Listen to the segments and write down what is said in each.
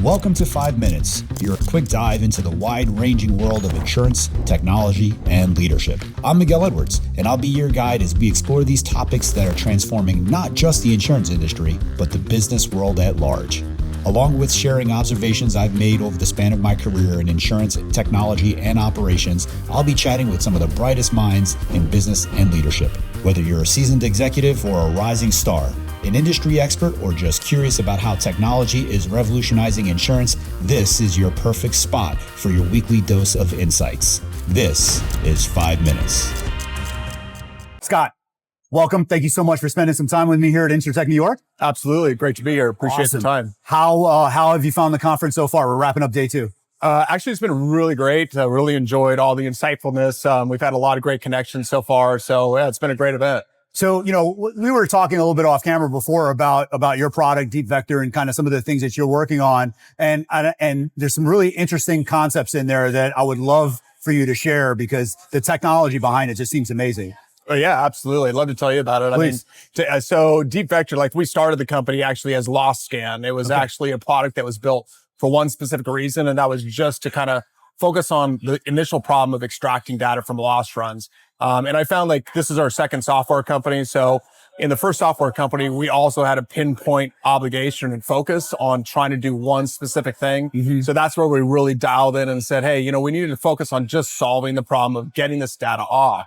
Welcome to 5 Minutes, your quick dive into the wide-ranging world of insurance, technology, and leadership. I'm Miguel Edwards, and I'll be your guide as we explore these topics that are transforming not just the insurance industry, but the business world at large. Along with sharing observations I've made over the span of my career in insurance, technology, and operations, I'll be chatting with some of the brightest minds in business and leadership. Whether you're a seasoned executive or a rising star, an industry expert, or just curious about how technology is revolutionizing insurance, this is your perfect spot for your weekly dose of insights. This is 5 Minutes. Scott, welcome. Thank you so much for spending some time with me here at Insurtech New York. Absolutely. Great to be here. Appreciate Awesome. the time. How have you found the conference so far? We're wrapping up day 2. Actually, it's been really great. I really enjoyed all the insightfulness. We've had a lot of great connections so far. So yeah, it's been a great event. So, we were talking a little bit off camera before about your product, Deep Vector, and kind of some of the things that you're working on. And there's some really interesting concepts in there that I would love for you to share because the technology behind it just seems amazing. Oh, yeah, absolutely. I'd love to tell you about it. Please. So Deep Vector, we started the company actually as Loss Scan. It was actually a product that was built for one specific reason, and that was just to kind of focus on the initial problem of extracting data from loss runs. And I found this is our second software company. So in the first software company, we also had a pinpoint obligation and focus on trying to do one specific thing. Mm-hmm. So that's where we really dialed in and said, hey, we needed to focus on just solving the problem of getting this data off.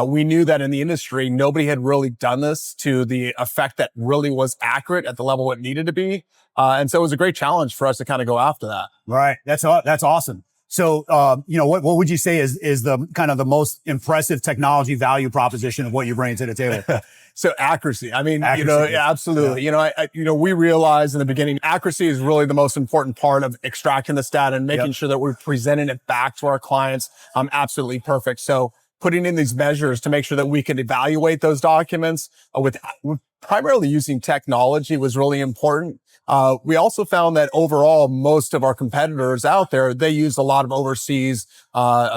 We knew that in the industry, nobody had really done this to the effect that really was accurate at the level it needed to be. And so it was a great challenge for us to kind of go after that. Right. That's awesome. So, what would you say is the kind of the most impressive technology value proposition of what you bring to the table? So accuracy. Accuracy. Absolutely. Yeah. We realized in the beginning, accuracy is really the most important part of extracting this data and making sure that we're presenting it back to our clients. Absolutely perfect. So putting in these measures to make sure that we can evaluate those documents with primarily using technology was really important. We also found that overall, most of our competitors out there, they use a lot of overseas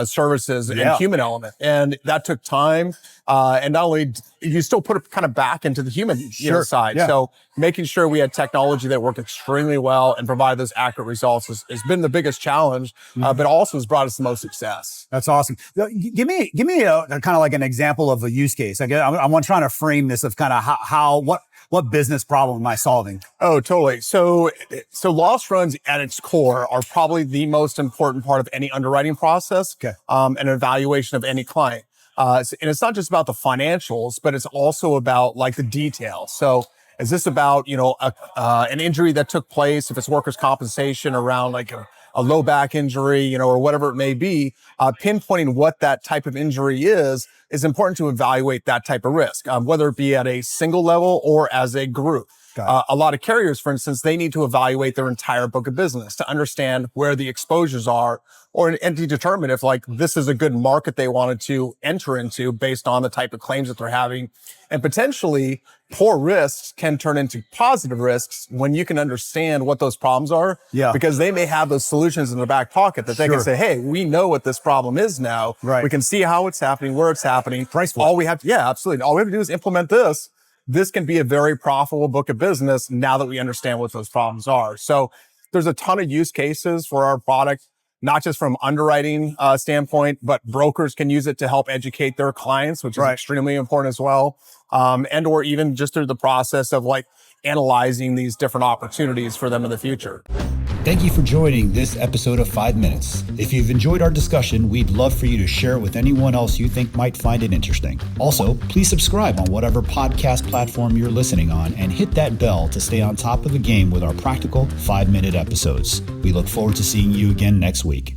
services and human element. And that took time. And not only, you still put it kind of back into the human side. Yeah. So making sure we had technology that worked extremely well and provided those accurate results has been the biggest challenge, but also has brought us the most success. That's awesome. Give me a kind of like an example of a use case. I'm trying to frame this of kind of what business problem am I solving? Oh, totally. So loss runs at its core are probably the most important part of any underwriting process, and evaluation of any client. And it's not just about the financials, but it's also about the details. So is this about, an injury that took place, if it's workers' compensation around a low back injury, or whatever it may be, pinpointing what that type of injury is important to evaluate that type of risk, whether it be at a single level or as a group. A lot of carriers, for instance, they need to evaluate their entire book of business to understand where the exposures are and to determine if this is a good market they wanted to enter into based on the type of claims that they're having. And potentially poor risks can turn into positive risks when you can understand what those problems are. Yeah. Because they may have those solutions in their back pocket that they can say, hey, we know what this problem is now. Right. We can see how it's happening, where it's happening. Absolutely. All we have to do is implement this. This can be a very profitable book of business now that we understand what those problems are. So there's a ton of use cases for our product, not just from underwriting standpoint, but brokers can use it to help educate their clients, which is extremely important as well. And or even just through the process of analyzing these different opportunities for them in the future. Thank you for joining this episode of 5 Minutes. If you've enjoyed our discussion, we'd love for you to share it with anyone else you think might find it interesting. Also, please subscribe on whatever podcast platform you're listening on and hit that bell to stay on top of the game with our practical 5-minute episodes. We look forward to seeing you again next week.